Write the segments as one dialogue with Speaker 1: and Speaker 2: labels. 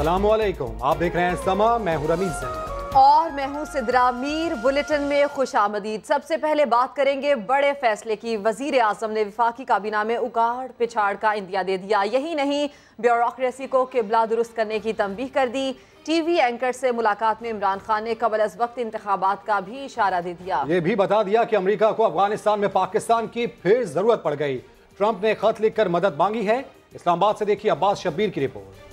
Speaker 1: अस्सलामुअलैकुम, आप देख रहे हैं समा, मैं हूं रमीज
Speaker 2: और मैं हूं सिद्रा मीर। बुलेटिन में खुशामदीद। सबसे पहले बात करेंगे बड़े फैसले की। वजीर आजम ने वफाकी काबीना में उगाड़ पिछाड़ का इंदिया दे दिया। यही नहीं, ब्यूरोक्रेसी को किबला दुरुस्त करने की तंबीह कर दी। टीवी एंकर से मुलाकात में इमरान खान ने कबल अज वक्त इंतखाबात का भी इशारा दे दिया।
Speaker 1: ये भी बता दिया कि अमेरिका को अफगानिस्तान में पाकिस्तान की फिर जरूरत पड़ गई। ट्रंप ने खत लिखकर मदद मांगी है। इस्लामाबाद से देखिए अब्बास शब्बीर की रिपोर्ट।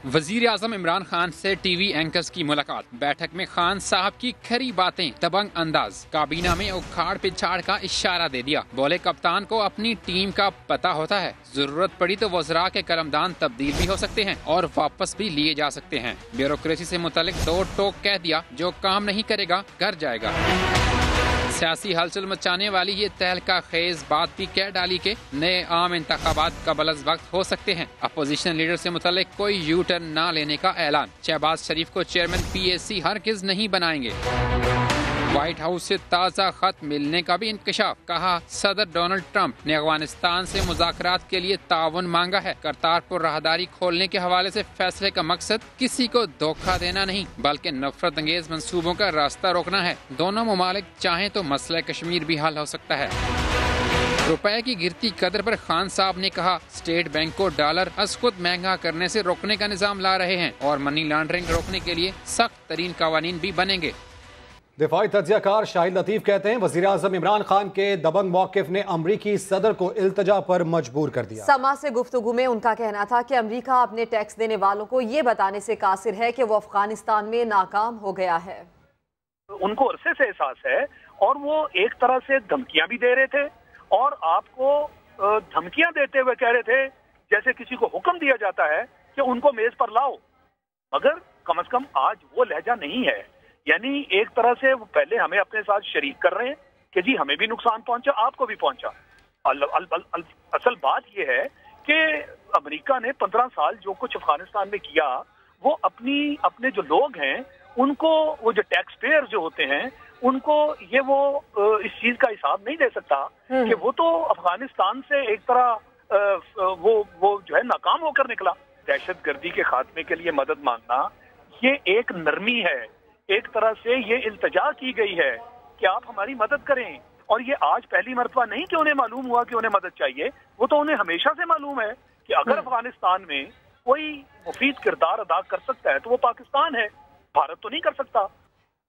Speaker 3: वजीर आजम इमरान खान से टीवी एंकर्स की मुलाकात। बैठक में खान साहब की खरी बातें, दबंग अंदाज। काबीना में उखाड़ पिछाड़ का इशारा दे दिया। बोले कप्तान को अपनी टीम का पता होता है, जरूरत पड़ी तो वज़रा के करमदान तब्दील भी हो सकते हैं और वापस भी लिए जा सकते हैं। ब्यूरोक्रेसी से मुतालिक दो टोक कह दिया, जो काम नहीं करेगा घर जाएगा। सियासी हलचल मचाने वाली ये तहलका खेज बात भी कह डाली के नए आम इंतखाबात कबल अज वक्त हो सकते हैं। अपोजिशन लीडर से मुतालिक कोई यू टर्न ना लेने का ऐलान। शहबाज शरीफ को चेयरमैन PAC हरगिज नहीं बनाएंगे। व्हाइट हाउस से ताज़ा खत मिलने का भी इंकशाफ। कहा सदर डोनाल्ड ट्रंप ने अफगानिस्तान से मुज़ाकरात के लिए ताउन मांगा है। करतारपुर राहदारी खोलने के हवाले से फैसले का मकसद किसी को धोखा देना नहीं, बल्कि नफरत अंगेज मंसूबों का रास्ता रोकना है। दोनों ममालिक चाहें तो मसला कश्मीर भी हल हो सकता है। रुपए की गिरती कदर पर खान साहब ने कहा स्टेट बैंक को डॉलर खुद महंगा करने से रोकने का निजाम ला रहे हैं और मनी लॉन्ड्रिंग रोकने के लिए सख्त तरीन कवानीन भी बनेंगे।
Speaker 1: दिफाई तज्जियाकार शाहिद लतीफ कहते हैं वजीर आजम इमरान खान के दबंग मौकिफ ने अमरीकी सदर को इल्तजा पर मजबूर कर दिया।
Speaker 2: समा से गुफ्तगू में उनका कहना था कि अमरीका अपने टैक्स देने वालों को ये बताने से कासिर है कि वो अफगानिस्तान में नाकाम हो गया है।
Speaker 4: उनको अरसे से एहसास है और वो एक तरह से धमकियां भी दे रहे थे और आपको धमकियां देते हुए कह रहे थे जैसे किसी को हुक्म दिया जाता है कि उनको मेज पर लाओ, मगर कम से कम आज वो लहजा नहीं है। यानी एक तरह से वो पहले हमें अपने साथ शरीक कर रहे हैं कि जी हमें भी नुकसान पहुंचा, आपको भी पहुंचा। असल बात यह है कि अमेरिका ने 15 साल जो कुछ अफगानिस्तान में किया, वो अपने जो लोग हैं उनको, वो जो टैक्स पेयर जो होते हैं उनको ये वो इस चीज का हिसाब नहीं दे सकता कि वो तो अफगानिस्तान से एक तरह वो जो है नाकाम होकर निकला। दहशतगर्दी के खात्मे के लिए मदद मांगना ये एक नरमी है, एक तरह से ये इल्तजा की गई है कि आप हमारी मदद करें। और ये आज पहली मर्तबा नहीं कि उन्हें मालूम हुआ कि उन्हें मदद चाहिए, वो तो उन्हें हमेशा से मालूम है कि अगर अफगानिस्तान में कोई मुफीद किरदार अदा कर सकता है तो वो पाकिस्तान है, भारत तो नहीं कर सकता।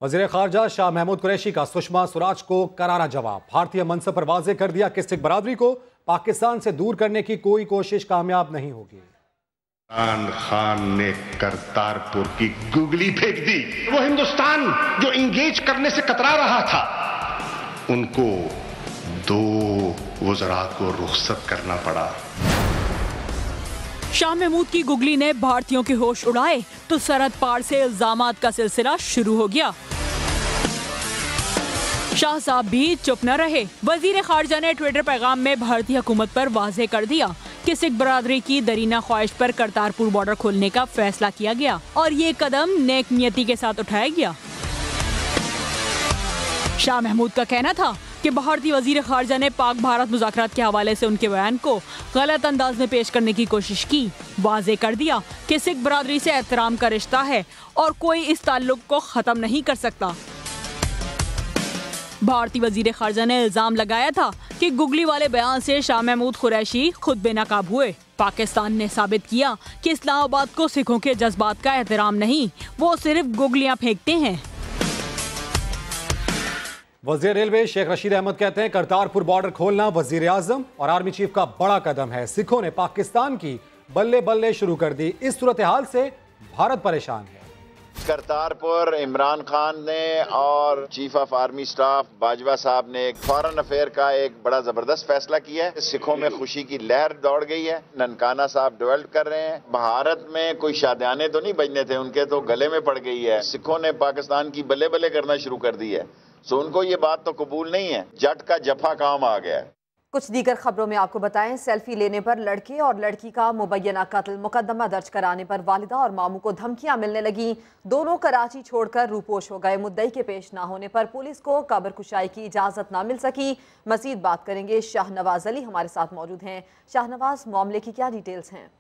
Speaker 1: वज़ीर ख़ारजा शाह महमूद कुरैशी का सुषमा स्वराज को करारा जवाब। भारतीय मनसब पर वाज़े कर दिया कि सिख बरादरी को पाकिस्तान से दूर करने की कोई कोशिश कामयाब नहीं होगी।
Speaker 5: इमरान खान ने करतारपुर की गुगली फेंक दी। वो हिंदुस्तान जो इंगेज करने से कतरा रहा था, उनको 2 वज़रा को रुखसत करना पड़ा।
Speaker 6: शाह महमूद की गुगली ने भारतीयों के होश उड़ाए तो सरहद पार से इल्जामात का सिलसिला शुरू हो गया। शाह साहब भी चुप न रहे। वजीर खारजा ने ट्विटर पैगाम में भारतीय हुकूमत पर वाज़ेह कर दिया कि सिख बरादरी की दरीना ख्वाहिश पर करतारपुर बॉर्डर खोलने का फैसला किया गया और ये कदम नेक नियति के साथ उठाया गया। शाह महमूद का कहना था कि भारतीय वजीर खारजा ने पाक भारत मुज़ाकरात के हवाले से उनके बयान को गलत अंदाज में पेश करने की कोशिश की। वाज़ेह कर दिया कि सिख बरादरी से एहतराम का रिश्ता है और कोई इस ताल्लुक को ख़त्म नहीं कर सकता। भारतीय वजीर खारजा ने इल्जाम लगाया था कि गुगली वाले बयान से शाह महमूद कुरैशी खुद बेनकाब हुए। पाकिस्तान ने साबित किया कि इस्लामाबाद को सिखों के जज्बात का एहतराम नहीं, वो सिर्फ गुगलियां फेंकते हैं।
Speaker 1: वज़ीर रेलवे शेख रशीद अहमद कहते हैं करतारपुर बॉर्डर खोलना वज़ीर आज़म और आर्मी चीफ का बड़ा कदम है। सिखों ने पाकिस्तान की बल्ले बल्ले शुरू कर दी। इस सूरत हाल से भारत परेशान है।
Speaker 7: करतारपुर इमरान खान ने और chief of army staff Bajwa साहब ने एक फॉरेन अफेयर का एक बड़ा जबरदस्त फैसला किया है। सिखों में खुशी की लहर दौड़ गई है। ननकाना साहब डेवलप कर रहे हैं। भारत में कोई शादियाने तो नहीं बजने थे, उनके तो गले में पड़ गई है। सिखों ने पाकिस्तान की बल्ले बल्ले करना शुरू कर दी है। सो उनको ये बात तो कबूल नहीं है। जट का जफा काम आ गया है।
Speaker 2: कुछ दीगर खबरों में आपको बताएं, सेल्फी लेने पर लड़के और लड़की का मुबैना कत्ल। मुकदमा दर्ज कराने पर वालिदा और मामू को धमकियां मिलने लगी। दोनों कराची छोड़कर रूपोश हो गए। मुद्दई के पेश ना होने पर पुलिस को कब्र कुशाई की इजाजत ना मिल सकी। मजीद बात करेंगे, शाहनवाज अली हमारे साथ मौजूद हैं। शाहनवाज, मामले की क्या डिटेल्स हैं?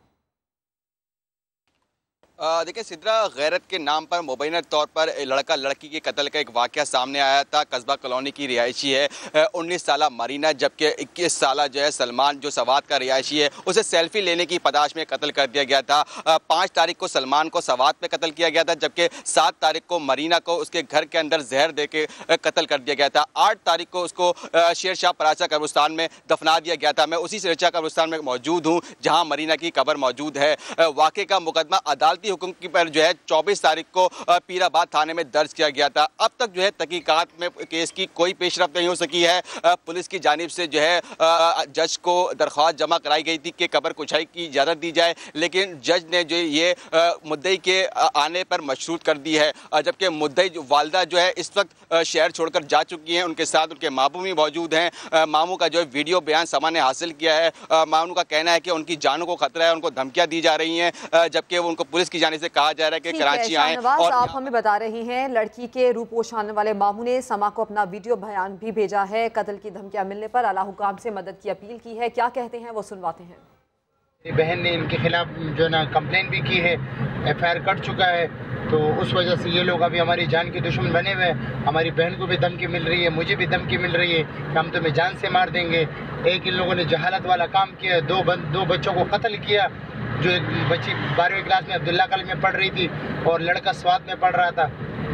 Speaker 8: देखिए सिद्रा, गैरत के नाम पर मुबैना तौर पर लड़का लड़की के कत्ल का एक वाक़या सामने आया था। कस्बा कॉलोनी की रिहायशी है 19 साला मरीना, जबकि 21 साला जो है सलमान जो सवात का रिहायशी है, उसे सेल्फी लेने की पदाश में कत्ल कर दिया गया था। 5 तारीख को सलमान को सवात में कत्ल किया गया था, जबकि 7 तारीख को मरीना को उसके घर के अंदर जहर दे के कत्ल कर दिया गया था। 8 तारीख को उसको शेर शाह परासा कब्रिस्तान में दफना दिया गया था। मैं उसी शेर शाह कब्रिस्तान में मौजूद हूँ जहाँ मरीना की कब्र मौजूद है। वाक़े का मुकदमा अदालती हुक्म की पर जो है 24 तारीख को पीराबाद थाने में दर्ज किया गया था। अब तक जो है तहकीकात में केस की कोई पेशरफ्त नहीं हो सकी है। पुलिस की जानिब से जो है जज को दरख्वास्त जमा कराई गई थी कि कब्र कुशाई की इजाज़त दी जाए, लेकिन जज ने जो ये मुद्दई के आने पर मशरूत कर दी है। जबकि मुद्दई वालदा जो है इस वक्त शहर छोड़कर जा चुकी हैं, उनके साथ उनके मामू भी मौजूद हैं। मामू का जो है वीडियो बयान समा ने हासिल किया है। मामू का कहना है कि उनकी जानों को खतरा है, उनको धमकियां दी जा रही हैं, जबकि उनको पुलिस की जानिब से कहा जा रहा है कि कराची आए। और
Speaker 2: आप हमें बता रही हैं लड़की के रूपोश आने वाले मामू ने समा को अपना वीडियो बयान भी भेजा है। कत्ल की धमकियां मिलने पर आला हुकाम से मदद की अपील की है। क्या कहते हैं वो सुनवाते हैं।
Speaker 9: बहन ने इनके खिलाफ जो ना कंप्लेन भी की है, FIR कट चुका है, तो उस वजह से ये लोग अभी हमारी जान के दुश्मन बने हुए हैं। हमारी बहन को भी धमकी मिल रही है, मुझे भी धमकी मिल रही है कि हम तुम्हें जान से मार देंगे। एक इन लोगों ने जहालत वाला काम किया, दो बच्चों को कत्ल किया। जो एक बच्ची 12वीं क्लास में अब्दुल्ला कॉलेज में पढ़ रही थी और लड़का स्वात में पढ़ रहा था।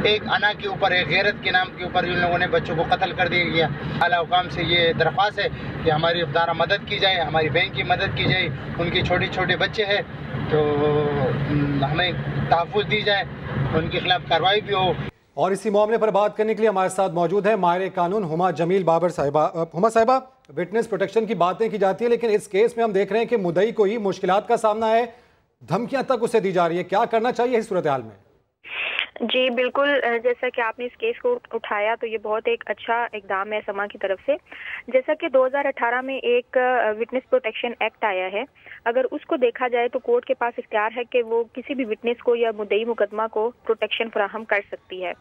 Speaker 9: एक अना के ऊपर, एक गैरत के नाम के ऊपर इन लोगों ने बच्चों को कत्ल कर दिया गया। आला हुकाम से ये दरख्वास्त है कि हमारी दारा मदद की जाए, हमारी बहन की मदद की जाए। उनके छोटे छोटे बच्चे हैं तो हमें तहफ़्फ़ुज़ दी जाए, उनके खिलाफ कार्रवाई भी हो।
Speaker 1: और इसी मामले पर बात करने के लिए हमारे साथ मौजूद है माहिर कानून हुमा जमील बाबर साहिबा। हुमा साहिबा, विटनेस प्रोटेक्शन की बातें की जाती है, लेकिन इस केस में हम देख रहे हैं कि मुद्दई को ही मुश्किलात का सामना है, धमकियां तक उसे दी जा रही है। क्या करना चाहिए इस सूरत हाल में?
Speaker 10: जी बिल्कुल, जैसा कि आपने इस केस को उठाया तो ये बहुत एक अच्छा इकदाम है समा की तरफ से। जैसा कि 2018 में एक विटनेस प्रोटेक्शन एक्ट आया है, अगर उसको देखा जाए तो कोर्ट के पास इख्तियार है कि वो किसी भी विटनेस को या मुद्दई मुकदमा को प्रोटेक्शन फराहम कर सकती है।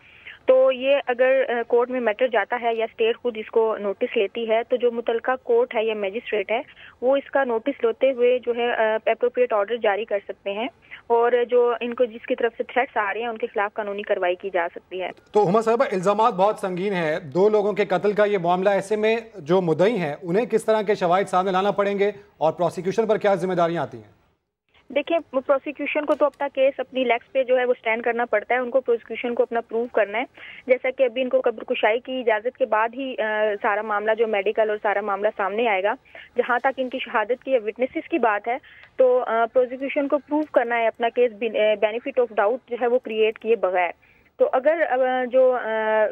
Speaker 10: तो ये अगर कोर्ट में मैटर जाता है या स्टेट खुद इसको नोटिस लेती है, तो जो मुतलका कोर्ट है या मजिस्ट्रेट है वो इसका नोटिस लेते हुए जो है एप्रोप्रिएट ऑर्डर जारी कर सकते हैं, और जो इनको जिसकी तरफ से थ्रेट्स आ रहे हैं उनके खिलाफ कानूनी कार्रवाई की जा सकती है।
Speaker 1: तो हुमा साहिबा, इल्जामात बहुत संगीन है, 2 लोगों के कत्ल का ये मामला। ऐसे में जो मुद्दई हैं उन्हें किस तरह के शवाहिद सामने लाना पड़ेंगे और प्रोसिक्यूशन पर क्या जिम्मेदारियां आती हैं?
Speaker 10: देखिए, प्रोसिक्यूशन को तो अपना केस अपनी लेग्स पे जो है वो स्टैंड करना पड़ता है। उनको प्रोसिक्यूशन को अपना प्रूव करना है। जैसा कि अभी इनको कब्र कुशाई की इजाज़त के बाद ही सारा मामला जो मेडिकल और सारा मामला सामने आएगा। जहां तक इनकी शहादत की विटनेसेस की बात है तो प्रोसिक्यूशन को प्रूव करना है अपना केस बेनिफिट ऑफ डाउट जो है वो क्रिएट किए बगैर। तो अगर जो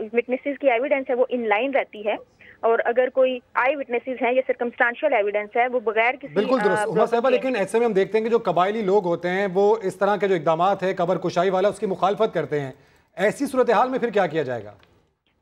Speaker 10: विटनेसेस की एविडेंस है वो इन लाइन रहती है, और अगर कोई आई विटनेसेस हैं या सर्कमस्टांशियल एविडेंस है वो बगैर किसी
Speaker 1: बिल्कुल दुरुस्त हुमा साहिबा, लेकिन ऐसे में हम देखते हैं कि जो कबायली लोग होते हैं वो इस तरह के जो इक़दामात है कब्र कुशाई वाला उसकी मुखालफत करते हैं। ऐसी सूरत हाल में फिर क्या किया जाएगा?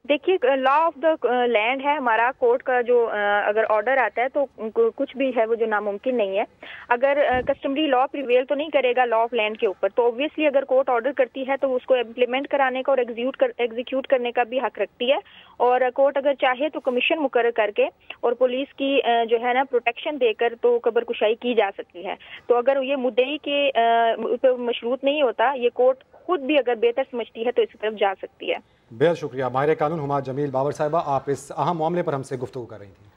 Speaker 10: देखिए, लॉ ऑफ द लैंड है हमारा, कोर्ट का जो अगर ऑर्डर आता है तो कुछ भी है वो जो नामुमकिन नहीं है। अगर कस्टमरी लॉ प्रिवेल तो नहीं करेगा लॉ ऑफ लैंड के ऊपर, तो ऑब्वियसली अगर कोर्ट ऑर्डर करती है तो उसको इम्प्लीमेंट कराने का और एग्जीक्यूट करने का भी हक रखती है। और कोर्ट अगर चाहे तो कमीशन मुकर्रर करके और पुलिस की जो है ना प्रोटेक्शन देकर तो कब्र कुशाई की जा सकती है। तो अगर ये मुद्दई के मशरूत नहीं होता, ये कोर्ट खुद भी अगर बेहतर समझती है तो इस तरफ जा सकती है।
Speaker 1: बेहद शुक्रिया माहिर कानून हुमा जमील बाबर साहिबा, आप इस अहम मामले पर हमसे गुफ्तगू कर रही थी।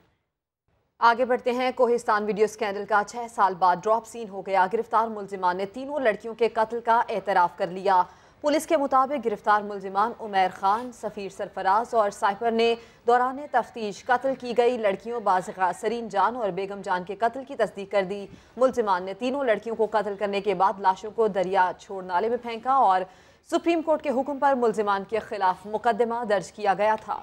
Speaker 2: आगे बढ़ते हैं। कोहिस्तान वीडियो स्कैंडल का 6 साल बाद ड्रॉप सीन हो गया। गिरफ्तार मुलजिमान ने तीनों लड़कियों के कत्ल का एतराफ़ कर लिया। पुलिस के मुताबिक गिरफ्तार मुलजिमान उमैर खान, सफ़ीर सरफराज और साइपर ने दौरान तफ्तीश कत्ल की गई लड़कियों बाज़िगा सरीन जान और बेगम जान के कत्ल की तस्दीक कर दी। मुलजिमान ने तीनों लड़कियों को कत्ल करने के बाद लाशों को दरिया छोड़ नाले में फेंका और सुप्रीम कोर्ट के हुक्म पर मुलजिमान के खिलाफ मुकदमा दर्ज किया गया था।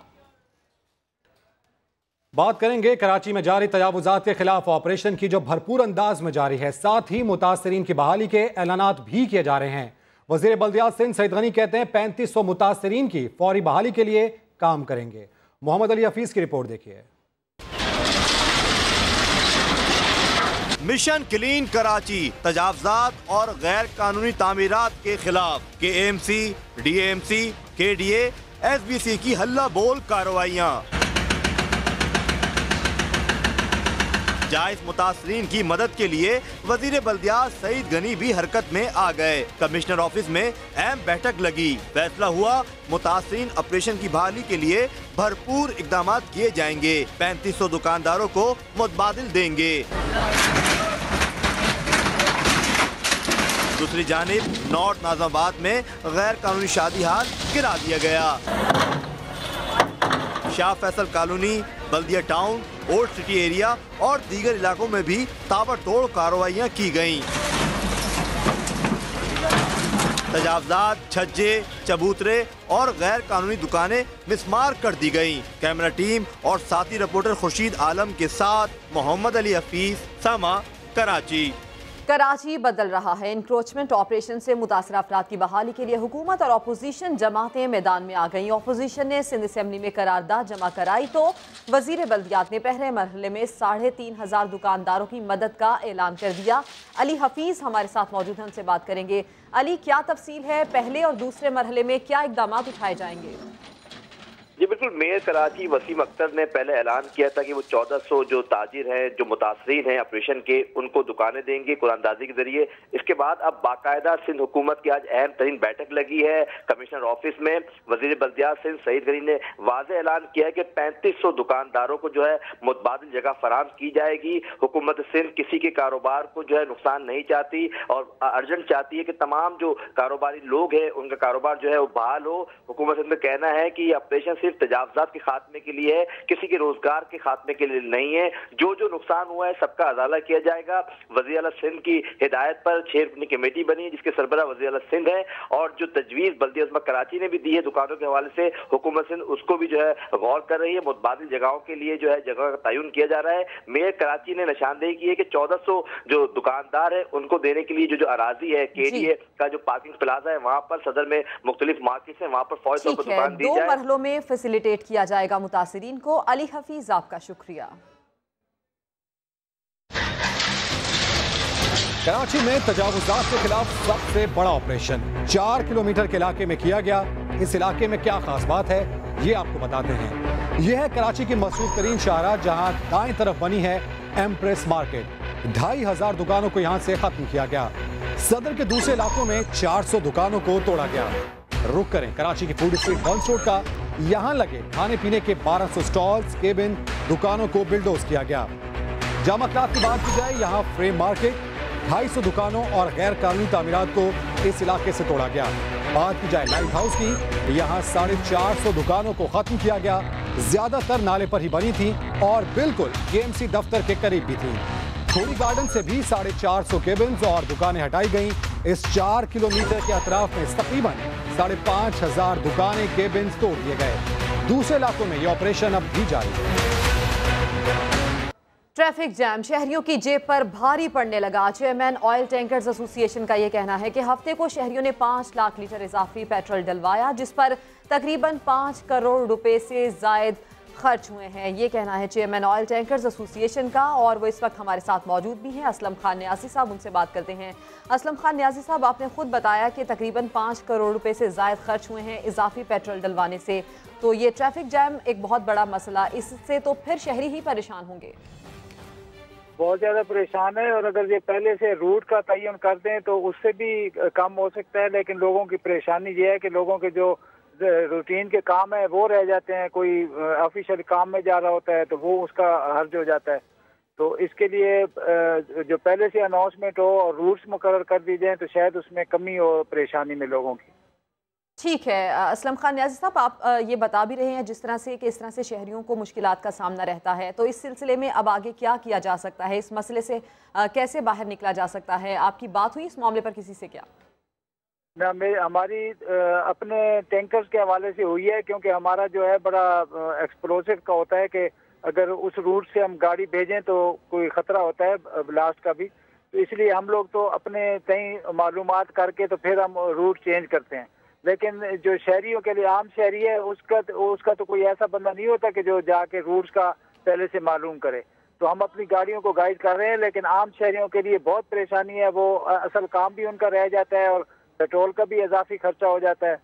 Speaker 1: बात करेंगे कराची में जारी तजावुजात के खिलाफ ऑपरेशन की, जो भरपूर अंदाज में जारी है। साथ ही मुतासरीन की बहाली के ऐलानात भी किए जा रहे हैं। वज़ीर बल्दियात सिंध सईद गनी कहते हैं 3500 मुतासरीन की फौरी बहाली के लिए काम करेंगे। मोहम्मद अली हफीज की रिपोर्ट देखिए।
Speaker 11: मिशन क्लीन कराची, तजावुजात और गैर कानूनी तामीरात के खिलाफ KMC, DAMC, KDA, SBC की हल्ला बोल कार्रवाइयाँ। जायज मुतासरीन की मदद के लिए वजीर बल्दियात सईद गनी भी हरकत में आ गए। कमिश्नर ऑफिस में अहम बैठक लगी। फैसला हुआ मुतासरीन ऑपरेशन की बहाली के लिए भरपूर इकदाम किए जाएंगे। 3500 दुकानदारों को मुतबादिल देंगे। दूसरी जानिब नॉर्थ नाज़िमाबाद में गैर कानूनी शादी हाल गिरा दिया गया। शाह फैसल कॉलोनी, बल्दिया टाउन, ओल्ड सिटी एरिया और दीगर इलाकों में भी ताबड़तोड़ कार्रवाइयाँ की गयीं। तजावजात, छज्जे, चबूतरे और गैर कानूनी दुकानें मिसमार कर दी गयीं। कैमरा टीम और साथी रिपोर्टर खुर्शीद आलम के साथ मोहम्मद अली हफीज, सामा, कराची।
Speaker 2: कराची बदल रहा है। इंक्रोचमेंट ऑपरेशन से मुतासर अफराद की बहाली के लिए हुकूमत और अपोजिशन जमातें मैदान में आ गईं। अपोजिशन ने सिंध असेंबली में करारदाद जमा कराई तो वजीर बल्दियात ने पहले मरहले में 3500 दुकानदारों की मदद का ऐलान कर दिया। अली हफीज हमारे साथ मौजूद हैं, उनसे बात करेंगे। अली, क्या तफसील है? पहले और दूसरे मरहले में क्या इकदाम उठाए जाएंगे?
Speaker 12: जी बिल्कुल, मेयर कराची वसीम अख्तर ने पहले ऐलान किया था कि वो 1400 जो ताजिर हैं, जो मुतासरीन हैं ऑपरेशन के, उनको दुकानें देंगे कुरानदाजी के जरिए। इसके बाद अब बाकायदा सिंध हुकूमत की आज अहम तरीन बैठक लगी है कमिश्नर ऑफिस में। वजीर बल्दियात सिंध सईद गनी ने वाज़ेह ऐलान किया है कि 3500 दुकानदारों को जो है मुतबादिल जगह फराम की जाएगी। हुकूमत सिंध किसी के कारोबार को जो है नुकसान नहीं चाहती और अर्जेंट चाहती है कि तमाम जो कारोबारी लोग हैं उनका कारोबार जो है वो बहाल हो। हुकूमत सिंध का कहना है कि ऑपरेशन सिर्फ तजावजात के खात्मे के लिए है, किसी के रोजगार के खात्मे के लिए नहीं है। जो जो नुकसान हुआ है सबका अदाला किया जाएगा। वज़ीर आला सिंध की हिदायत पर 6 रुकनी कमेटी बनी है जिसके सरबराह वज़ीर आला सिंध है और जो तजवीज़ बल्दिया अज़्मा कराची ने भी दी है दुकानों के हवाले से, हुकूमत सिंध उसको भी जो है गौर कर रही है। मुतबादिल जगहों के लिए जो है जगह का तयन किया जा रहा है। मेयर कराची ने निशानदेही की है कि 1400 जो दुकानदार है उनको देने के लिए जो अराजी है KDA का जो पार्किंग प्लाजा है वहाँ पर सदर में मुख्तलिफ मार्केट है, वहाँ पर फौरी तौर पर दुकान दी जाए।
Speaker 2: 2 मरहलों में फैसिलिटेट किया जाएगा मुतासिरीन को। अली हफीज, आपका शुक्रिया।
Speaker 1: कराची में तजावुजात के खिलाफ सबसे बड़ा ऑपरेशन 4 किलोमीटर के इलाके में किया गया। इस इलाके में क्या खास बात है ये आपको बताते हैं। यह है कराची की मसरूफ तरीन शाहराह जहां दाएं तरफ बनी है एम्प्रेस मार्केट। 2500 दुकानों को यहां से खत्म किया गया। सदर के दूसरे इलाकों में 400 दुकानों को तोड़ा गया। रुक करें कराची की फूड स्ट्रीट कॉन्स रोड का। यहां लगे खाने पीने के 1200 स्टॉल्स, केबिन, दुकानों को बिल्डोज किया गया। जामकलात की बात की जाए, यहां फ्रेम मार्केट, 250 दुकानों और गैर कानूनी तामीरात को इस इलाके से तोड़ा गया। बात की जाए लाइट हाउस की, यहां 450 दुकानों को खत्म किया गया। ज्यादातर नाले पर ही बनी थी और बिल्कुल KMC दफ्तर के करीब भी थी। थोड़ी गार्डन से भी 450 केबिन्स और दुकानें हटाई गईं। इस 4 किलोमीटर के अतराफ में तकरीबन 5500 दुकानें, केबिन्स तोड़ दिए गए। दूसरे इलाकों में यह ऑपरेशन अब भी जारी है।
Speaker 2: ट्रैफिक जैम शहरियों की जेब पर भारी पड़ने लगा। चेयरमैन ऑयल टैंकर्स एसोसिएशन का यह कहना है कि हफ्ते को शहरियों ने 5 लाख लीटर इजाफी पेट्रोल डलवाया, जिस पर तकरीबन 5 करोड़ रुपए से जायद खर्च हुए हैं। ये कहना है चेयरमैन ऑयल टैंकर्स एसोसिएशन का और वो इस वक्त हमारे साथ मौजूद भी हैं। असलम खान न्याजी साहब, उनसे बात करते हैं। असलम खान न्याजी साहब, आपने खुद बताया कि तकरीबन 5 करोड़ रुपए से जायद खर्च हुए हैं इजाफी पेट्रोल डलवाने से, तो ये ट्रैफिक जैम एक बहुत बड़ा मसला, इससे तो फिर शहरी ही परेशान होंगे।
Speaker 13: बहुत ज़्यादा परेशान है और अगर ये पहले से रूट का तयन कर दें तो उससे भी कम हो सकता है। लेकिन लोगों की परेशानी ये है कि लोगों के जो रूटीन के काम है वो रह जाते हैं। कोई ऑफिशियल काम में जा रहा होता है तो वो उसका हर्ज हो जाता है। तो इसके लिए जो पहले से अनाउंसमेंट हो और रूट्स मुकर्रर कर दी जाए तो शायद उसमें कमी हो परेशानी में लोगों की।
Speaker 2: ठीक है असलम खान न्याजी साहब, आप ये बता भी रहे हैं जिस तरह से कि इस तरह से शहरियों को मुश्किलात का सामना रहता है, तो इस सिलसिले में अब आगे क्या किया जा सकता है? इस मसले से कैसे बाहर निकला जा सकता है? आपकी बात हुई इस मामले पर किसी से क्या?
Speaker 13: हमारी अपने टैंकर्स के हवाले से हुई है, क्योंकि हमारा जो है बड़ा एक्सप्लोसिव का होता है कि अगर उस रूट से हम गाड़ी भेजें तो कोई ख़तरा होता है ब्लास्ट का भी, तो इसलिए हम लोग तो अपने कई मालूमात करके तो फिर हम रूट चेंज करते हैं। लेकिन जो शहरियों के लिए आम शहरी है उसका तो कोई ऐसा बंदा नहीं होता कि जो जाके रूट्स का पहले से मालूम करे। तो हम अपनी गाड़ियों को गाइड कर रहे हैं, लेकिन आम शहरियों के लिए बहुत परेशानी है। वो असल काम भी उनका रह जाता है और पेट्रोल का भी इजाफी खर्चा हो जाता है।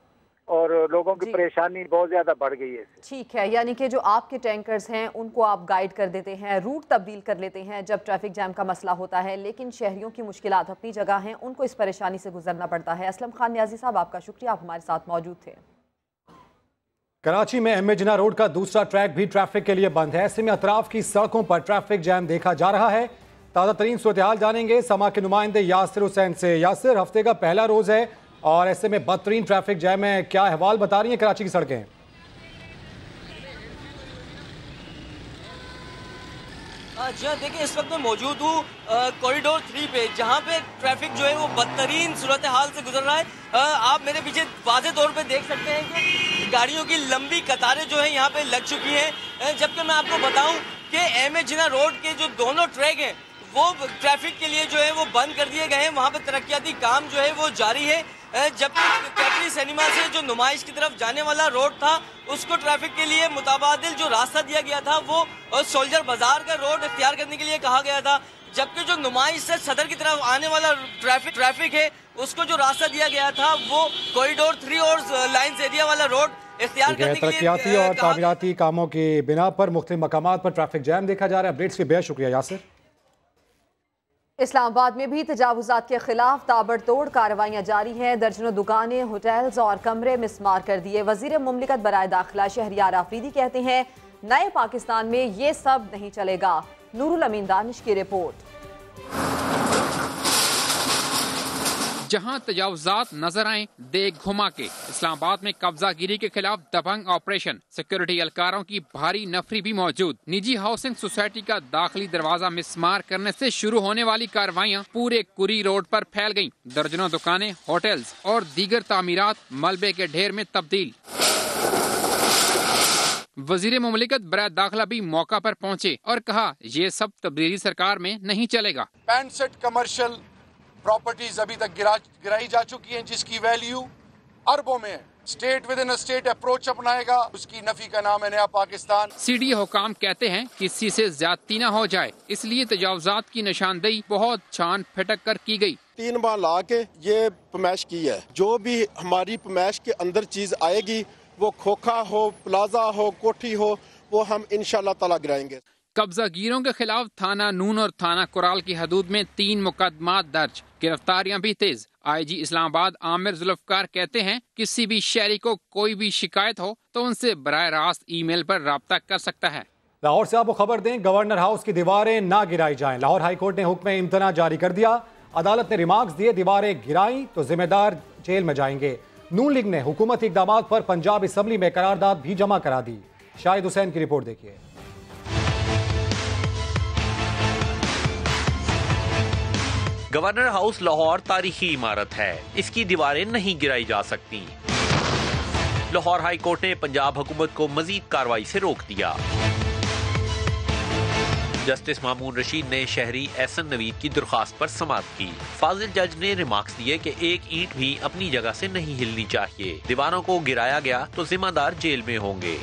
Speaker 13: और लोगों की परेशानी बहुत ज्यादा बढ़ गई है।
Speaker 2: ठीक है, यानी कि जो आपके टैंकर्स हैं उनको आप गाइड कर देते हैं, रूट तब्दील कर लेते हैं जब ट्रैफिक जैम का मसला होता है, लेकिन शहरियों की मुश्किलात अपनी जगह हैं, उनको इस परेशानी से गुजरना पड़ता है। असलम खान न्याजी साहब, आपका शुक्रिया, आप हमारे साथ मौजूद थे।
Speaker 1: कराची में एम ए जिन्ना रोड का दूसरा ट्रैक भी ट्रैफिक के लिए बंद है। ऐसे में अतराफ की सड़कों पर ट्रैफिक जैम देखा जा रहा है। ताज़ा तरीन सूरत हाल जानेंगे समा के नुमाइंदे यासिर हुसैन से। यासिर, हफ्ते का पहला रोज है और ऐसे में बदतरीन ट्रैफिक जैम में क्या अहवाल बता रही हैं कराची की सड़कें?
Speaker 14: जी हाँ, देखिए इस वक्त मैं मौजूद हूँ कॉरिडोर 3 पे, जहाँ पे ट्रैफिक जो है वो बदतरीन सूरत हाल से गुजर रहा है। आप मेरे पीछे वाज़े तौर पे देख सकते हैं कि गाड़ियों की लंबी कतारें जो है यहाँ पे लग चुकी हैं। जबकि मैं आपको बताऊँ कि एम ए जिन्ना रोड के जो दोनों ट्रैक हैं वो ट्रैफिक के लिए जो है वो बंद कर दिए गए हैं। वहाँ पे तरक्याती काम जो है वो जारी है। जबकि कैपरी सिनेमा से जो नुमाइश की तरफ जाने वाला रोड था उसको ट्रैफिक के लिए मुताबादिल जो रास्ता दिया गया था वो सोल्जर बाजार का रोड इख्तियार करने के लिए कहा गया था। जबकि जो नुमाइश से सदर की तरफ आने वाला ट्रैफिक है उसको जो रास्ता दिया गया था वो कॉरिडोर 3 और लाइन्स एरिया वाला रोड इख्तियार करने के लिए
Speaker 1: तरक्याती और तामीराती कामों की बिना पर मुख्तलिफ मकामात पर ट्रैफिक जैम देखा जा रहा है। अपडेट्स के बेहद शुक्रिया यासिर।
Speaker 2: इस्लामाबाद में भी तजावुजात के खिलाफ ताबड़तोड़ कार्रवाइयां जारी हैं। दर्जनों दुकानें, होटल्स और कमरे मिसमार कर दिए। वजीर मुमलिकत बराए दाखिला शहरियार आफरीदी कहते हैं नए पाकिस्तान में ये सब नहीं चलेगा। नूरुल अमीन दानिश की रिपोर्ट।
Speaker 3: जहां तजावुजात नजर आए देख घुमा के, इस्लामाबाद में कब्जागिरी के खिलाफ दबंग ऑपरेशन, सिक्योरिटी एहलकारों की भारी नफरी भी मौजूद। निजी हाउसिंग सोसाइटी का दाखिली दरवाजा मिसमार करने से शुरू होने वाली कार्रवाइयां पूरे कुरी रोड पर फैल गईं। दर्जनों दुकानें, होटल्स और दीगर तामीरात मलबे के ढेर में तब्दील। वजीर मुमलिकत बराए दाखिला भी मौका पर पहुंचे और कहा ये सब तब्दीली सरकार में नहीं चलेगा।
Speaker 15: 65 कमर्शियल प्रॉपर्टीज अभी तक गिराई जा चुकी हैं जिसकी वैल्यू अरबों में है। State within state approach अपनाएगा, उसकी नफी का नाम है नया पाकिस्तान। सीडी
Speaker 3: हुकाम कहते हैं किसी से ज्यादती न हो जाए, इसलिए तजावुजात की निशानदेही बहुत छान फटक कर की गई।
Speaker 16: 3 बार ला के ये पमैश की है। जो भी हमारी पमैश के अंदर चीज आएगी वो खोखा हो, प्लाजा हो, कोठी हो, वो हम इंशाल्लाह ताला गिराएंगे।
Speaker 3: कब्जागिरों के खिलाफ थाना नून और थाना कुराल की हदूद में 3 मुकदमात दर्ज, गिरफ्तारियां भी तेज। IG इस्लामाबाद आमिर जुल्फकार कहते हैं किसी भी शहरी को कोई भी शिकायत हो तो उनसे बराह रास्त ईमेल पर राब्ता कर सकता है।
Speaker 1: लाहौर से आपको खबर दें, गवर्नर हाउस की दीवारें ना गिराई जाएं। लाहौर हाई कोर्ट ने हुक्म इम्तना जारी कर दिया। अदालत ने रिमार्क्स दिए, दीवारें गिराई तो जिम्मेदार जेल में जाएंगे। नून लीग ने हुकूमती इक़दाम पर पंजाब असम्बली में करारदाद भी जमा करा दी। शाहिद हुसैन की रिपोर्ट देखिए।
Speaker 17: गवर्नर हाउस लाहौर तारीखी इमारत है, इसकी दीवारें नहीं गिराई जा सकती। लाहौर हाई कोर्ट ने पंजाब हुकूमत को मजीद कार्रवाई से रोक दिया। जस्टिस मामून रशीद ने शहरी एहसन नवीद की दरख्वास्त पर समाअत की। फाजिल जज ने रिमार्क्स दिए कि एक ईंट भी अपनी जगह से नहीं हिलनी चाहिए। दीवारों को गिराया गया तो जिम्मेदार जेल में होंगे।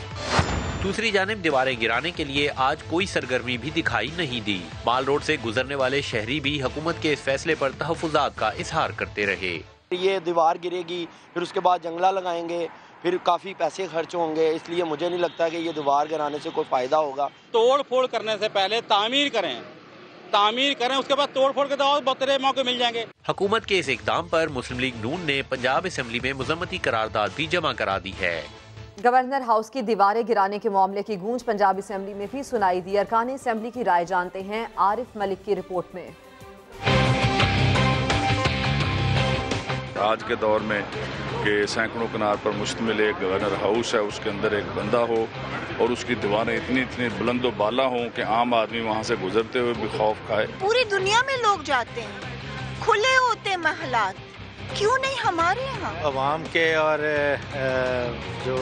Speaker 17: दूसरी जानिब दीवारें गिराने के लिए आज कोई सरगर्मी भी दिखाई नहीं दी। माल रोड से गुजरने वाले शहरी भी हुकूमत के इस फैसले पर तहफ़्फ़ुज़ात का इजहार करते रहे।
Speaker 18: ये दीवार गिरेगी, फिर उसके बाद जंगला लगाएंगे, फिर काफ़ी पैसे खर्च होंगे, इसलिए मुझे नहीं लगता कि ये दीवार गिराने से कोई फ़ायदा होगा।
Speaker 19: तोड़ फोड़ करने से पहले तामीर करें, उसके बाद तोड़ फोड़ के तो बहुत बतरे मौके मिल जाएंगे।
Speaker 17: हुकूमत के इस इक़दाम पर मुस्लिम लीग नून ने पंजाब असम्बली में मुज़म्मती करारदाद भी जमा करा दी है।
Speaker 2: गवर्नर हाउस की दीवारें गिराने के मामले की गूंज पंजाब असम्बली में भी सुनाई दी। अरकान असम्बली की राय जानते हैं आरिफ मलिक की रिपोर्ट में।
Speaker 20: आज के दौर में कि सैकड़ों कनार पर मुश्तमिल एक गवर्नर हाउस है, उसके अंदर एक बंदा हो और उसकी दीवारें इतनी बुलंदो बाला हों कि आम आदमी वहाँ से गुजरते हुए भी खौफ खाए।
Speaker 21: पूरी दुनिया में लोग जाते हैं, खुले होते महलात, क्यों नहीं हमारे यहाँ?
Speaker 22: अवाम के और जो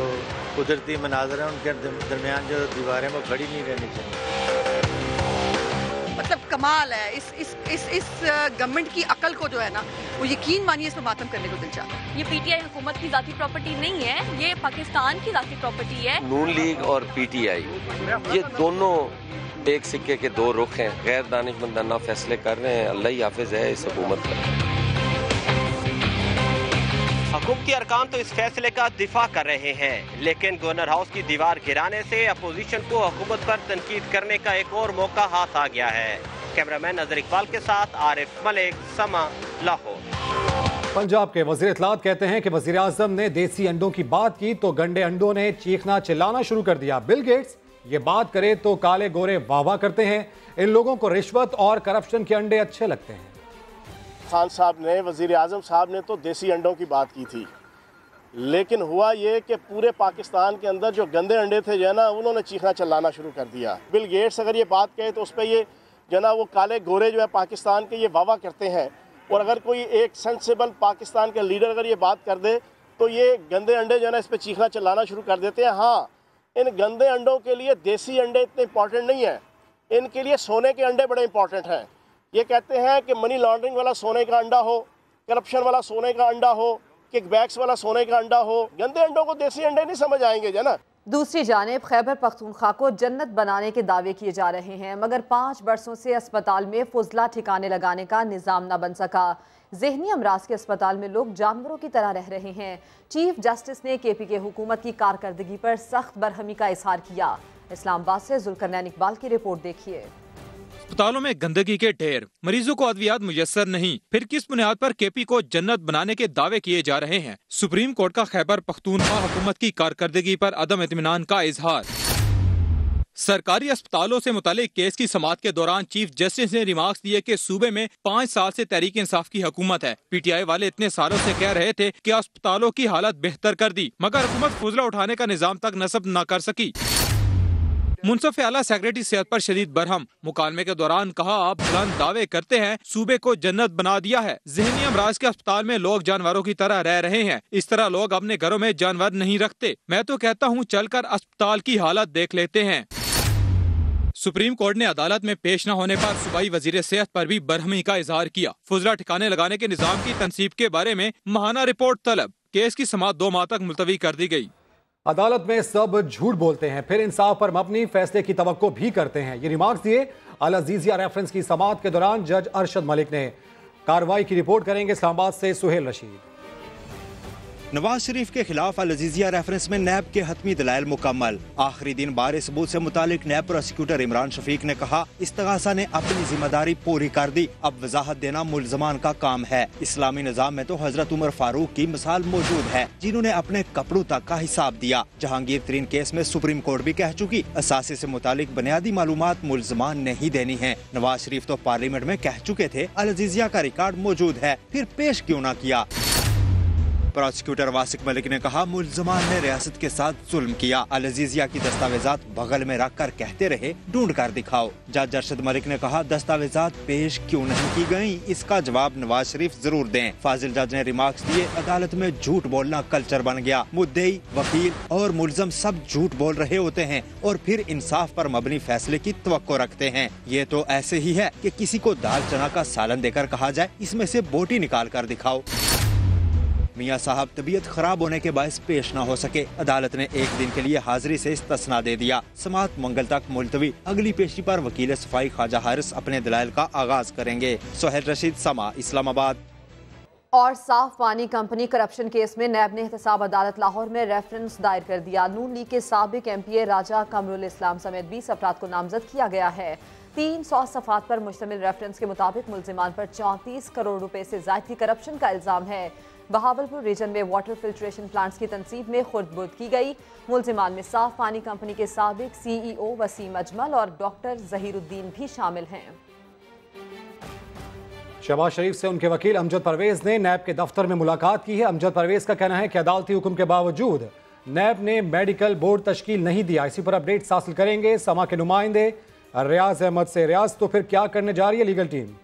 Speaker 22: कुदरती मनाजर हैं उनके दरमियान जो दीवारें वो खड़ी नहीं रहनी चाहिए।
Speaker 23: मतलब कमाल है इस गवर्नमेंट की अकल को जो है ना, वो यकीन मानिए इसमें मातम करने को दिल चाहता है।
Speaker 24: ये PTI हुकूमत की जाती प्रॉपर्टी नहीं है, ये पाकिस्तान की जाती प्रॉपर्टी है।
Speaker 25: नून लीग और PTI ये दोनों एक सिक्के के दो रुख हैं। गैर दानिशमंदाना फैसले कर रहे हैं, अल्लाह ही हाफिज है इस हुकूमत का।
Speaker 4: हुकूमती अरकान तो इस फैसले का दिफा कर रहे हैं, लेकिन गवर्नर हाउस की दीवार गिराने से अपोजिशन को हुकूमत पर तनकीद करने का एक और मौका हाथ आ गया है। कैमरामैन नजर इकबाल के साथ आरिफ मलिक, समा, लाहौर।
Speaker 1: पंजाब के वज़ीर इत्तलात कहते हैं कि वज़ीर आज़म ने देसी अंडों की बात की तो गंडे अंडों ने चीखना चिल्लाना शुरू कर दिया। बिल गेट्स ये बात करे तो काले गोरे वाह वाह करते हैं। इन लोगों को रिश्वत और करप्शन के अंडे अच्छे लगते हैं।
Speaker 5: खान साहब ने, वज़ीर आज़म साहब ने तो देसी अंडों की बात की थी, लेकिन हुआ ये कि पूरे पाकिस्तान के अंदर जो गंदे अंडे थे जो है ना, उन्होंने चीखना चिल्लाना शुरू कर दिया। बिल गेट्स अगर ये बात कहे तो उस पर ये जो ना वो काले गोरे जो है पाकिस्तान के ये वाह वाह करते हैं, और अगर कोई एक सेंसिबल पाकिस्तान के लीडर अगर ये बात कर दे तो ये गंदे अंडे जो है ना इस पर चीखना चिल्लाना शुरू कर देते हैं। हाँ, इन गंदे अंडों के लिए देसी अंडे इतने इंपॉर्टेंट नहीं हैं, इनके लिए सोने के अंडे बड़े इंपॉर्टेंट हैं। ये कहते हैं कि मनी लॉन्ड्रिंग वाला सोने का अंडा हो, करप्शन वाला सोने का अंडा हो, किकबैक्स वाला सोने का अंडा हो। गंदे अंडों को देसी अंडे नहीं समझ आएंगे जो ना।
Speaker 2: दूसरी जानिब खैबर पख्तूनख्वा को जन्नत बनाने के दावे किए जा रहे हैं, मगर 5 बरसों से अस्पताल में फुजला ठिकाने लगाने का निज़ाम न बन सका। ज़हनी अमराज के अस्पताल में लोग जानवरों की तरह रह रहे हैं। चीफ जस्टिस ने KPK हुकूमत की कारकर्दगी पर सख्त बरहमी का इजहार किया। इस्लामाबाद से जुल्करनैन इकबाल की रिपोर्ट देखिए।
Speaker 6: अस्पतालों में गंदगी के ढेर, मरीजों को अद्वियात मुयस्सर नहीं, फिर किस बुनियाद पर KP को जन्नत बनाने के दावे किए जा रहे हैं। सुप्रीम कोर्ट का खैबर पख्तूनख्वा हुकूमत की कारकर्दगी पर अदम इत्मीनान का इजहार। सरकारी अस्पतालों से मुतालिक केस की समाअत के दौरान चीफ जस्टिस ने रिमार्क्स दिए कि सूबे में 5 साल से तहरीक इंसाफ की हुकूमत है। PTI वाले इतने सालों से कह रहे थे कि अस्पतालों की हालत बेहतर कर दी, मगर हुकूमत फुजला उठाने का निजाम तक नस्ब न कर सकी। मुंसफ आला सेक्रेटरी सेहत पर शदीद बरहम, मुकालमे के दौरान कहा आप बुलंद दावे करते हैं सूबे को जन्नत बना दिया है। ज़हनी अमराज के अस्पताल में लोग जानवरों की तरह रह रहे हैं, इस तरह लोग अपने घरों में जानवर नहीं रखते। मैं तो कहता हूँ चलकर अस्पताल की हालत देख लेते हैं। सुप्रीम कोर्ट ने अदालत में पेश न होने पर सूबाई वजीर सेहत पर भी बरहमी का इजहार किया। फुजला ठिकाने लगाने के निजाम की तनसीब के बारे में माहाना रिपोर्ट तलब। केस की समाअत 2 माह तक मुलतवी कर दी गई।
Speaker 1: अदालत में सब झूठ बोलते हैं, फिर इंसाफ पर मबनी फैसले की तवक्को भी करते हैं। ये रिमार्क्स दिए अल अजीजिया रेफरेंस की समाअत के दौरान जज अरशद मलिक ने। कार्रवाई की रिपोर्ट करेंगे इस्लामाबाद से सुहेल रशीद।
Speaker 7: नवाज शरीफ के खिलाफ अल अजीजिया रेफरेंस में नैब के हतमी दलाइल मुकम्मल। आखिरी दिन बारे सबूत से मुतालिक नैब प्रोसिक्यूटर इमरान शफीक ने कहा इस्तगासा ने अपनी जिम्मेदारी पूरी कर दी, अब वजाहत देना मुल्जमान का काम है। इस्लामी निजाम में तो हजरत उमर फारूक की मिसाल मौजूद है, जिन्होंने अपने कपड़ों तक का हिसाब दिया। जहांगीर तरीन केस में सुप्रीम कोर्ट भी कह चुकी असासे से मुतालिक बुनियादी मालूमात मुल्जमान ने ही देनी है। नवाज शरीफ तो पार्लियामेंट में कह चुके थे अल अजीजिया का रिकॉर्ड मौजूद है, फिर पेश क्यों न किया। प्रोसिक्यूटर वासिक मलिक ने कहा मुल्जमान ने रियासत के साथ जुल्म किया। अल अजीजिया की दस्तावेजात बगल में रख कर कहते रहे ढूंढ कर दिखाओ। जज अरशद मलिक ने कहा दस्तावेजात पेश क्यों नहीं की गयी, इसका जवाब नवाज शरीफ जरूर दें। फाजिल जज ने रिमार्क्स दिए अदालत में झूठ बोलना कल्चर बन गया, मुद्दई, वकील और मुल्जम सब झूठ बोल रहे होते हैं और फिर इंसाफ पर मबनी फैसले की तवक्को रखते हैं। ये तो ऐसे ही है कि किसी को दाल चना का सालन देकर कहा जाए इसमें से बोटी निकाल कर दिखाओ। मियां साहब तबीयत खराब होने के बायस पेश न हो सके, अदालत ने 1 दिन के लिए हाजिरी से इस्तिस्ना दे दिया। समाअत मंगल तक मुलतवी। अगली पेशी पर वकील सफाई ख्वाजा हारिस अपने दलाइल का आगाज करेंगे। सुहेल रशीद, समा, इस्लामाबाद।
Speaker 2: और साफ पानी कंपनी करप्शन केस में नैब ने एहतसाब अदालत लाहौर में रेफरेंस दायर कर दिया। नून लीग के साबिक MPA राजा कमरुल इस्लाम समेत 20 अफराद को नामजद किया गया है। 300 सफात पर मुश्तमिल रेफरेंस के मुताबिक मुल्जिमान पर 34 करोड़ रुपए से ज़ायद की करप्शन का इल्जाम है। बहावलपुर रीजन में वाटर फिल्ट्रेशन प्लांट्स की तनसीब में खुर्द-बुर्द की गई। मुल्जिमान में साफ पानी कंपनी के साबिक CEO वसीम अजमल और डॉक्टर जहीरुद्दीन भी शामिल हैं।
Speaker 1: शहबाज शरीफ से उनके वकील अमजद परवेज ने नैब के दफ्तर में मुलाकात की है। अमजद परवेज का कहना है कि अदालती हुक्म के बावजूद नैब ने मेडिकल बोर्ड तश्कील नहीं दिया। इसी पर अपडेट्स हासिल करेंगे समा के नुमाइंदे रियाज अहमद से। रियाज, तो फिर क्या करने जा रही है लीगल टीम?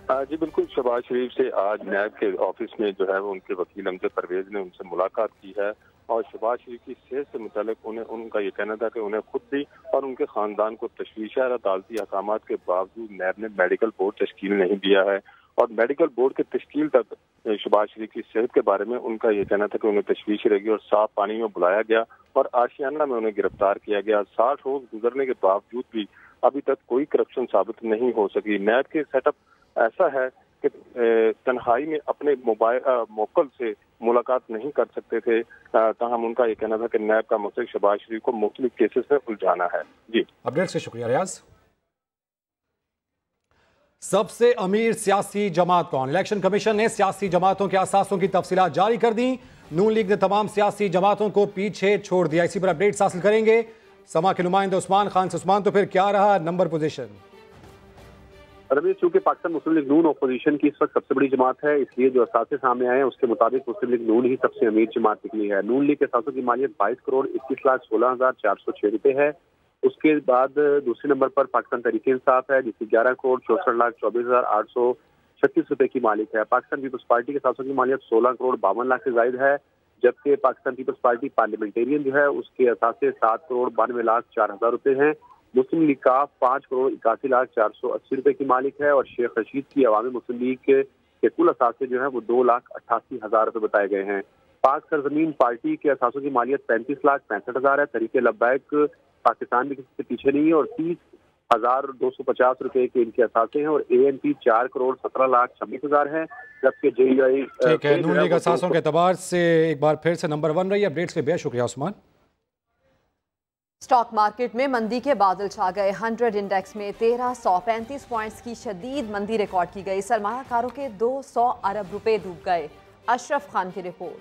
Speaker 8: जी बिल्कुल, शहबाज शरीफ से आज नैब के ऑफिस में जो है वो उनके वकील अमजद परवेज ने उनसे मुलाकात की है और शहबाज शरीफ की सेहत से मुतालिक उनका ये कहना था कि उन्हें खुद भी और उनके खानदान को तशवीश है। अदालती अहकामात के बावजूद नैब ने मेडिकल बोर्ड तश्कील नहीं दिया है और मेडिकल बोर्ड के तश्कील तक शहबाज शरीफ की सेहत के बारे में उनका ये कहना था कि उन्हें तशवीश रहेगी और साफ पानी में बुलाया गया और आशियाना में उन्हें गिरफ्तार किया गया। 60 रोज गुजरने के बावजूद भी अभी तक कोई करप्शन साबित नहीं हो सकी। नैब के सेटअप ऐसा है कि तन्हाई में अपने मोकल से मुलाकात नहीं कर सकते थे। ताहम उनका ये कहना था कि नैब का मकसद शहबाज शरीफ को मुख्तलिफ केसेस में उलझाना है। जी,
Speaker 1: अपडेट से शुक्रिया रियाज। सबसे अमीर सियासी जमात कौन? इलेक्शन कमीशन ने सियासी जमातों के असासों की तफसीलात जारी कर दी। नून लीग ने तमाम सियासी जमातों को पीछे छोड़ दिया। इसी पर अपडेट्स हासिल करेंगे समा के नुमाइंदे उस्मान खान से। उस्मान, तो फिर क्या रहा नंबर पोजीशन?
Speaker 9: रमेश, चूंकि पाकिस्तान मुस्लिम लीग नून अपोजिशन की इस वक्त सबसे बड़ी जमात है, इसलिए जो असासे सामने आए हैं उसके मुताबिक मुस्लिम लीग नून ही सबसे अमीर जमात निकली है। नून लीग के असासों की मालियत 22,21,16,406 रुपए है। उसके बाद दूसरे नंबर पर पाकिस्तान तहरीक इंसाफ है, जिसकी 11,64,24,836 रुपए की मालिक है। पाकिस्तान पीपल्स पार्टी के असासों की मालियत 16,52,00,000 से ज्यादा है, जबकि पाकिस्तान पीपल्स पार्टी पार्लियामेंटेरियन जो है उसके असासे 7,92,04,000 रुपए हैं। मुस्लिम लीग का 5,81,480 रुपए की मालिक है और शेख रशीद की अवामी मुस्लिम लीग के कुल असासे जो है वो 2,88,000 रुपए बताए गए हैं। पाक सरजमीन पार्टी के असासों की मालियत 35,65,000 है। तरीके लब्बैक पाकिस्तान भी किसी से पीछे नहीं है और 30,250 रुपए के इनके असासे हैं और ANP 4,17,26,000 है, जबकि JUI
Speaker 1: ठीक है। नून लीग असासों के एतबार से एक बार फिर से नंबर 1 रही। अपडेट्स के बेहद शुक्रिया उस्मान।
Speaker 2: स्टॉक मार्केट में मंदी के बादल छा गए। 100 इंडेक्स में 1335 पॉइंट्स की शदीद मंदी रिकॉर्ड की गई। सरमायाकारों के 200 अरब रुपए डूब गए। अशरफ खान की रिपोर्ट।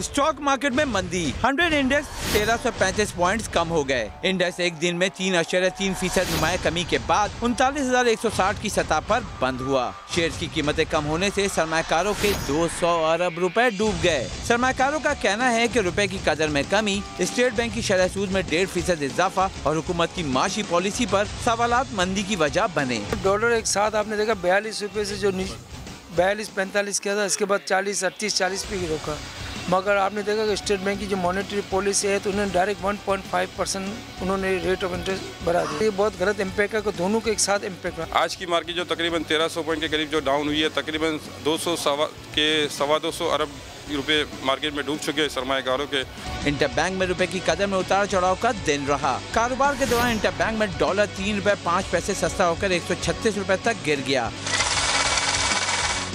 Speaker 10: स्टॉक मार्केट में मंदी, 100 इंडेक्स 1335 पॉइंट्स कम हो गए। इंडेक्स एक दिन में 3.3% नुमाया कमी के बाद 39,160 की सतह पर बंद हुआ। शेयर्स की कीमतें कम होने से सरमायाकारों के 200 अरब रुपए डूब गए। सरमायाकारों का कहना है कि रुपए की कदर में कमी, स्टेट बैंक की शरह सूद में 1.5% इजाफा और हुकूमत की माशी पॉलिसी पर सवालात मंदी की वजह बने।
Speaker 11: डॉलर एक साथ आपने देखा 42 रुपए से जो 42-45 किया था, इसके बाद 40-38-40 पे ही रोका। मगर आपने देखा कि स्टेट बैंक की जो मॉनेटरी पॉलिसी है तो उन्होंने डायरेक्ट 1.5% उन्होंने रेट ऑफ इंटरेस्ट बढ़ा दिया। ये बहुत गलत इम्पैक्ट है कि दोनों के एक साथ इम्पैक्ट है।
Speaker 12: आज की मार्केट जो तकरीबन 1300 पॉइंट के करीब जो डाउन हुई है, तकरीबन 200 अरब रुपए मार्केट में डूब चुके हैं सरमायाकारों के।
Speaker 10: इंटर बैंक में रुपए की कदर में उतार चढ़ाव का दिन रहा। कारोबार के दौरान इंटर बैंक में डॉलर 3 रुपए 5 पैसे सस्ता होकर 136 रुपए तक गिर गया,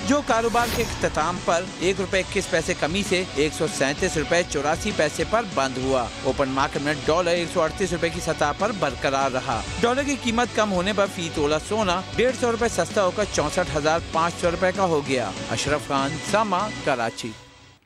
Speaker 10: जो कारोबार के इख्तिताम पर 1 रुपए 21 पैसे कमी से 137 रुपए 84 पैसे पर बंद हुआ। ओपन मार्केट में डॉलर 138 रुपए की सतह पर बरकरार रहा। डॉलर की कीमत कम होने पर फी तोला सोना 150 रुपए सस्ता होकर 64,500 रुपए का हो गया। अशरफ खान, समा, कराची।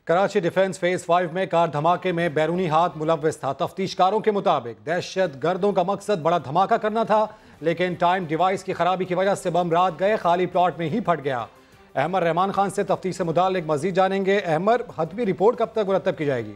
Speaker 1: कराची डिफेंस फेज 5 में कार धमाके में बैरूनी हाथ मुलव्वस था। तफ्तीशकारों के मुताबिक दहशत गर्दों का मकसद बड़ा धमाका करना था, लेकिन टाइम डिवाइस की खराबी की वजह से बम रात गए खाली प्लॉट में ही फट गया। अहमद रहमान खान से तफ्तीश से मुतालिक मजीद जानेंगे। अहमद, हतमी रिपोर्ट कब तक मुरतब की जाएगी?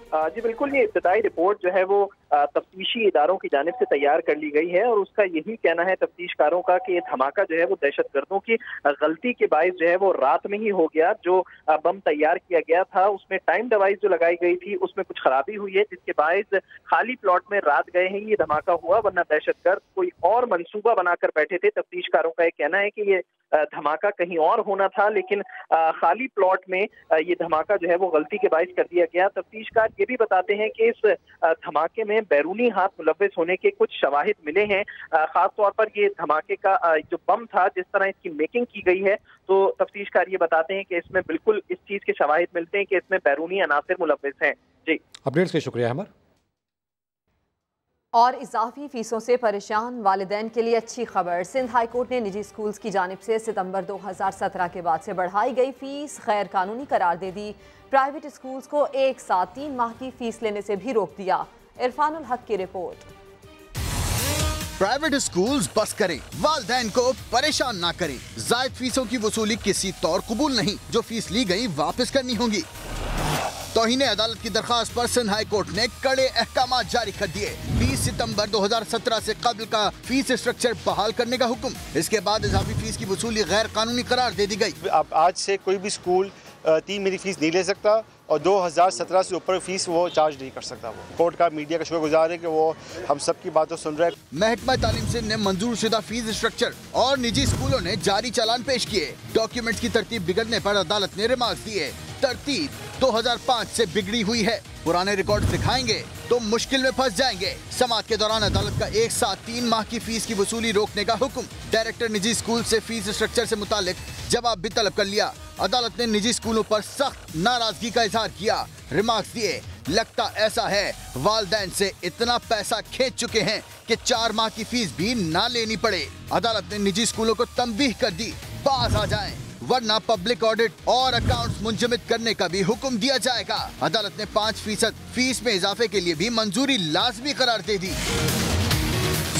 Speaker 13: जी बिल्कुल, ये इब्तदाई रिपोर्ट जो है वो तफ्तीशी इदारों की जानिब से तैयार कर ली गई है और उसका यही कहना है तफ्तीशकारों का कि ये धमाका जो है वो दहशत गर्दों की गलती के बायस जो है वो रात में ही हो गया। जो बम तैयार किया गया था उसमें टाइम डिवाइस जो लगाई गई थी उसमें कुछ खराबी हुई है, जिसके बायस खाली प्लॉट में रात गए हैं ये धमाका हुआ, वरना दहशतगर्द कोई और मंसूबा बनाकर बैठे थे। तफ्तीशकारों का ये कहना है कि ये धमाका कहीं और होना था, लेकिन खाली प्लॉट में ये धमाका जो है वो गलती के बायस कर दिया गया। तफ्तीशकार ये भी बताते हैं कि इस धमाके में बैरूनी हाथ मुलव्वस होने के कुछ शवाहिद मिले हैं। खास तौर पर ये धमाके का जो बम था, जिस तरह इसकी मेकिंग की गई है, तो तफ्तीशकार ये बताते हैं कि इसमें बिल्कुल इस चीज के शवाहिद मिलते हैं कि इसमें बैरूनी अनासिर मुलव्वस हैं। जी,
Speaker 1: अपडेट्स के शुक्रिया अहमद।
Speaker 2: और इजाफी फीसों से परेशान वालिदैन के लिए अच्छी खबर। सिंध हाई कोर्ट ने निजी स्कूल्स की जानिब से सितंबर 2017 के बाद से बढ़ाई गई फीस गैर कानूनी करार दे दी। प्राइवेट स्कूल्स को एक साथ 3 माह की फीस लेने से भी रोक दिया। इरफानुल हक की रिपोर्ट।
Speaker 26: प्राइवेट स्कूल्स बस करें, वालिदैन को परेशान ना करें। जायद फीसों की वसूली किसी तौर कबूल नहीं, जो फीस ली गई वापस करनी होगी। तौहीन अदालत की दरखास्त पर सिंध हाई कोर्ट ने कड़े अहकाम जारी कर दिए। 20 सितंबर 2017 से कबल का फीस स्ट्रक्चर बहाल करने का हुक्म। इसके बाद इजाफी फीस की वसूली गैर कानूनी करार दे दी गई।
Speaker 27: अब आज से कोई भी स्कूल 3 महीने फीस नहीं ले सकता और 2017 से ऊपर फीस वो चार्ज नहीं कर सकता। वो कोर्ट का मीडिया का शुक्रगुजार है कि वो हम सब की बातों सुन रहे हैं।
Speaker 26: महकमा तालीम सिंध ने मंजूर शुदा फीस स्ट्रक्चर और निजी स्कूलों ने जारी चालान पेश किए। डॉक्यूमेंट्स की तरतीब बिगड़ने पर अदालत ने रिमार्क्स दिए। तरतीब 2005 से बिगड़ी हुई है। पुराने रिकॉर्ड दिखाएंगे तो मुश्किल में फंस जाएंगे। समाअत के दौरान अदालत का एक साथ 3 माह की फीस की वसूली रोकने का हुक्म। डायरेक्टर निजी स्कूल से फीस स्ट्रक्चर से मुतालिक जवाब भी तलब कर लिया। अदालत ने निजी स्कूलों पर सख्त नाराजगी का इजहार किया। रिमार्क्स दिए, लगता ऐसा है वालिदैन से इतना पैसा खींच चुके हैं कि 4 माह की फीस भी ना लेनी पड़े। अदालत ने निजी स्कूलों को तंबीह कर दी, बाज आ जाएं, वरना पब्लिक ऑडिट और अकाउंट्स मुंजमद करने का भी हुक्म दिया जाएगा। अदालत ने 5% फीस में इजाफे के लिए भी मंजूरी लाजमी करार दे दी।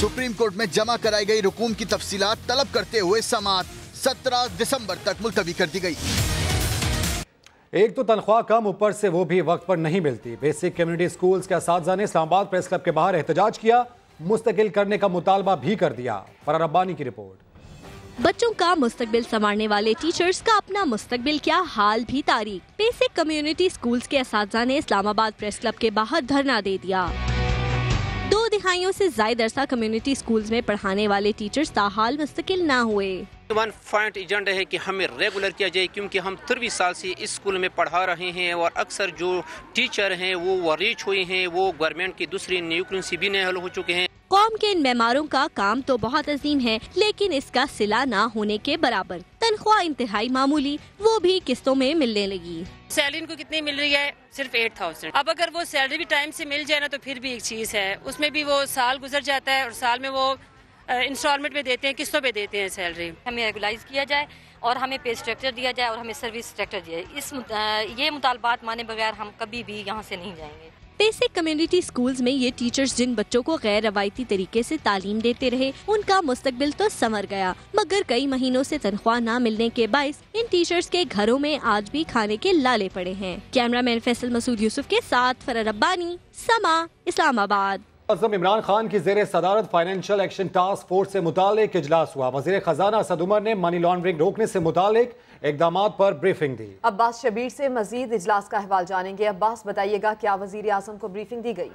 Speaker 26: सुप्रीम कोर्ट में जमा कराई गई रकूम की तफसीलात तलब करते हुए समाअत 17 दिसंबर तक मुलतवी कर दी गई।
Speaker 1: एक तो तनख्वाह कम, ऊपर से वो भी वक्त पर नहीं मिलती। बेसिक कम्युनिटी स्कूल्स के असातिज़ा ने इस्लामाबाद प्रेस क्लब के बाहर एहतजाज किया, मुस्तकिल करने का मुतालबा भी कर दिया। फरार रब्बानी की रिपोर्ट।
Speaker 24: बच्चों का मुस्तकबिल संवारने वाले टीचर्स का अपना मुस्तकबिल क्या हाल भी तारीख। बेसिक कम्युनिटी स्कूल्स के असातिज़ा ने इस्लामाबाद प्रेस क्लब के बाहर धरना दे दिया। 2 दिहाइयों से ज़ायद अरसा कम्युनिटी स्कूल्स में पढ़ाने वाले टीचर्स ताहाल मुस्तकिल ना हुए।
Speaker 3: 1 पॉइंट एजेंडा है कि हमें रेगुलर किया जाए, क्योंकि हम 23 साल से इस स्कूल में पढ़ा रहे हैं और अक्सर जो टीचर हैं वो रीच हुए हैं, वो गवर्नमेंट की दूसरी नियुक्तियों से भी नहीं हो चुके हैं।
Speaker 24: कौम के इन मेमारों का काम तो बहुत अजीम है, लेकिन इसका सिला ना होने के बराबर। तनख्वाह इंतहाई मामूली, वो भी किस्तों में मिलने लगी।
Speaker 14: सैलरी इनको कितनी मिल रही है? सिर्फ 8000। अब अगर वो सैलरी भी टाइम से मिल जाए ना तो फिर भी एक चीज है, उसमें भी वो साल गुजर जाता है और साल में वो इंस्टॉलमेंट में देते हैं, किस्तों पे देते हैं सैलरी।
Speaker 15: हमें रेगुलाइज किया जाए और हमें पे स्ट्रक्चर दिया जाए और हमें सर्विस स्ट्रक्चर दिया जाए। ये मुतालबात माने बगैर हम कभी भी यहाँ से नहीं जाएंगे।
Speaker 24: बेसिक कम्युनिटी स्कूल्स में ये टीचर्स जिन बच्चों को गैर रवायती तरीके से तालीम देते रहे, उनका मुस्तकबिल तो संवर गया, मगर कई महीनों से तनख्वाह न मिलने के बाइस इन टीचर्स के घरों में आज भी खाने के लाले पड़े हैं। कैमरामैन फैसल मसूद यूसुफ के साथ फरार रब्बानी, समा, इस्लामाबाद।
Speaker 1: आज़म इमरान खान की ज़ेरे सदारत फाइनेंशियल एक्शन टास्क फोर्स से मुतालिक इजलास हुआ। वज़ीर खजाना असद उमर ने मनी लॉन्ड्रिंग रोकने से मुतालिक इक़दामात पर ब्रीफिंग दी।
Speaker 2: अब्बास शबीर से मजीद इजलास का अहवाल जानेंगे। अब्बास, बताइएगा क्या वज़ीर आज़म को ब्रीफिंग दी गई?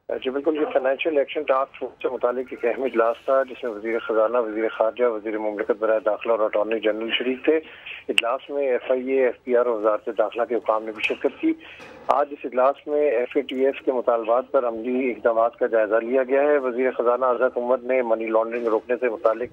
Speaker 16: जी बिल्कुल, ये फाइनेंशियल एक्शन टास्क फोर्स से मुतालिक एक अहम इजलास था जिसमें वज़ीर खजाना, वज़ीर खारजा, वज़ीर मुमलिकत बराए दाखिला और अटॉर्नी जनरल शरीक थे। इजलास में FIA, FPR और वज़ारत दाखिला के हुकाम ने भी शिरकत की। आज इस इजलास में FATF के मुतालबात पर अमली इक़दामात का जायजा लिया गया है। वज़ीर खजाना असद उमर ने मनी लॉन्ड्रिंग रोकने से मुतालिक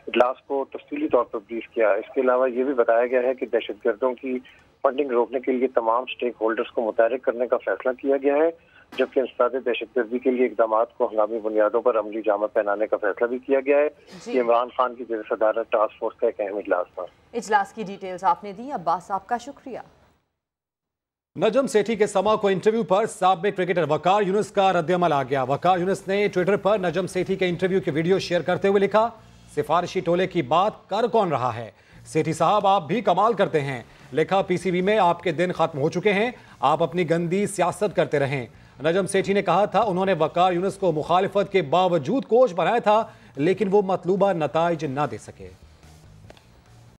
Speaker 16: इजलास को तफसीली तौर पर ब्रीफ किया। इसके अलावा ये भी बताया गया है कि दहशतगर्दों की फंडिंग रोकने के लिए तमाम स्टेक होल्डर्स को मुतहरिक करने का फैसला किया गया है, जबकि इंसदाद दहशतगर्दी के लिए इक़दामात को हंगामी बुनियादों पर अमली जामा पहनाने का फैसला भी किया गया है। ये इमरान खान की ज़ेरे सदारत टास्क फोर्स का एक अहम इजलास था।
Speaker 2: इजलास की डिटेल्स आपने दी। अब्बास, आपका शुक्रिया।
Speaker 1: नजम सेठी के समा को इंटरव्यू पर साबिक क्रिकेटर वकार यूनुस का रद्दअमल आ गया। वकार यूनुस ने ट्विटर पर नजम सेठी के इंटरव्यू की वीडियो शेयर करते हुए लिखा, सिफारिशी टोले की बात कर कौन रहा है? सेठी साहब आप भी कमाल करते हैं। लिखा, PCB में आपके दिन खत्म हो चुके हैं, आप अपनी गंदी सियासत करते रहें। नजम सेठी ने कहा था उन्होंने वकार यूनुस को मुखालिफत के बावजूद कोच बनाया था, लेकिन वो मतलूबा नताइज ना दे सके।